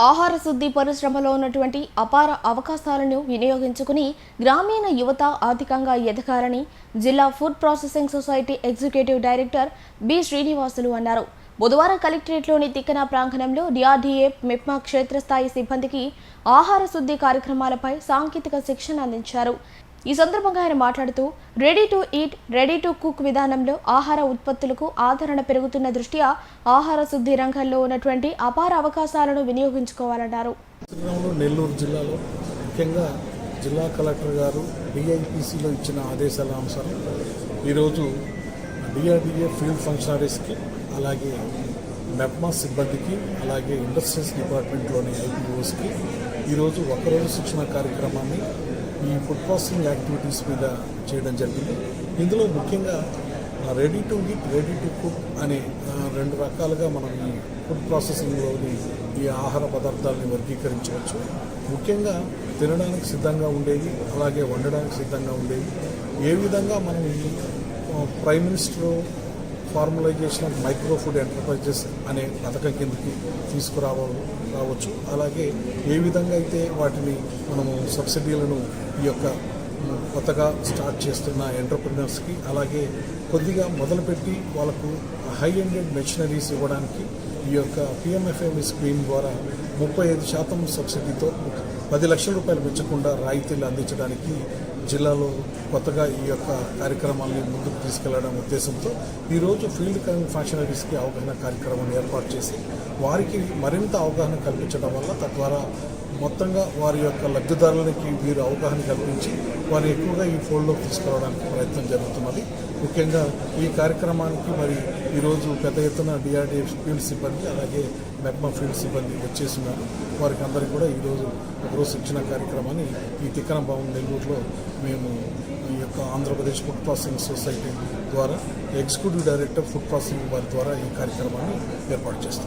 ఆహార శుద్ధి పరిశ్రమలో ఉన్నటువంటి అపార అవకాశాలను వినియోగించుకుని గ్రామీణ యువత ఆర్థికంగా ఎదగాలని జిల్లా food processing society executive director B Srinivasulu అన్నారు. బుధవారం కలెక్టరేట్లోని తిక్కన ప్రాంగణంలో డిఆర్డీఏ మెప్మా క్షేత్రస్థాయి సిబ్బందికి ఆహార శుద్ధి కార్యక్రమాలపై సాంకేతిక శిక్షణ అందించారు. ఈ సందర్భంగా ఆయన మాట్లాడుతూ ready to eat, ready to cook విధానంలో ఆహార ఉత్పత్తులకు ఆదరణ పెరుగుతున్న దృష్ట్యా ఆహార శుద్ధి రంగంలో ఉన్నటువంటి అపార అవకాశాలను వినియోగించుకోవాలన్నారు. నెల్లూరు జిల్లాలో ముఖ్యంగా జిల్లా కలెక్టర్ గారు డిఐపిసిలో ఇచ్చిన ఆదేశాల అనుసారం ఈరోజు డిఆర్డీఏ ఫీల్డ్ ఫంక్షనరీస్కి, అలాగే మెప్మా సిబ్బందికి, అలాగే ఇండస్ట్రీస్ డిపార్ట్మెంట్లోని ఐపీఓస్కి ఈరోజు ఒకరోజు శిక్షణ కార్యక్రమాన్ని ఈ ఫుడ్ ప్రాసెసింగ్ యాక్టివిటీస్ మీద చేయడం జరిగింది. ఇందులో ముఖ్యంగా ready to eat, ready to cook అనే రెండు రకాలుగా మనం ఈ ఫుడ్ ప్రాసెసింగ్లోని ఈ ఆహార పదార్థాలని వర్గీకరించవచ్చు. ముఖ్యంగా తినడానికి సిద్ధంగా ఉండేవి, అలాగే వండడానికి సిద్ధంగా ఉండేవి. ఏ విధంగా మనం ఈ prime minister formalisation of micro food enterprises అనే పథకం కిందకి రావచ్చు. అలాగే ఏ విధంగా అయితే వాటిని మనము సబ్సిడీలను ఈ యొక్క కొత్తగా స్టార్ట్ చేస్తున్న ఎంటర్ప్రినర్స్కి, అలాగే కొద్దిగా మొదలుపెట్టి వాళ్ళకు హై ఎండెడ్ మెషినరీస్ ఇవ్వడానికి ఈ యొక్క పిఎంఎఫ్ఎంఈ స్కీమ్ ద్వారా 35% సబ్సిడీతో 10 లక్షల రూపాయలు పెంచకుండా రాయితీలు అందించడానికి జిల్లాలో కొత్తగా ఈ యొక్క కార్యక్రమాన్ని ముందుకు తీసుకెళ్లడం ఉద్దేశంతో ఈరోజు ఫీల్డ్ ఫంక్షనరీస్కి అవగాహన కార్యక్రమాన్ని ఏర్పాటు చేసి వారికి మరింత అవగాహన కల్పించడం వల్ల తద్వారా మొత్తంగా వారి యొక్క లబ్ధిదారులకి వీరు అవగాహన కల్పించి వారు ఎక్కువగా ఈ ఫోల్డ్లోకి తీసుకురావడానికి ప్రయత్నం జరుగుతున్నది. ముఖ్యంగా ఈ కార్యక్రమానికి మరి ఈరోజు పెద్ద ఎత్తున డిఆర్డీఏ ఫీల్డ్ సిబ్బంది, అలాగే మెప్మా ఫీల్డ్ సిబ్బంది వచ్చేస్తున్నారు. వారికి అందరికీ కూడా ఈరోజు ఒకరోజు శిక్షణ కార్యక్రమాన్ని ఈ తిక్కన భవన్ నెల్లూరులో మేము ఈ యొక్క ఆంధ్రప్రదేశ్ ఫుడ్ ప్రాసెసింగ్ సొసైటీ ద్వారా ఎగ్జిక్యూటివ్ డైరెక్టర్ ఫుడ్ ప్రాసెసింగ్ వారి ద్వారా ఈ కార్యక్రమాన్ని ఏర్పాటు చేస్తాం.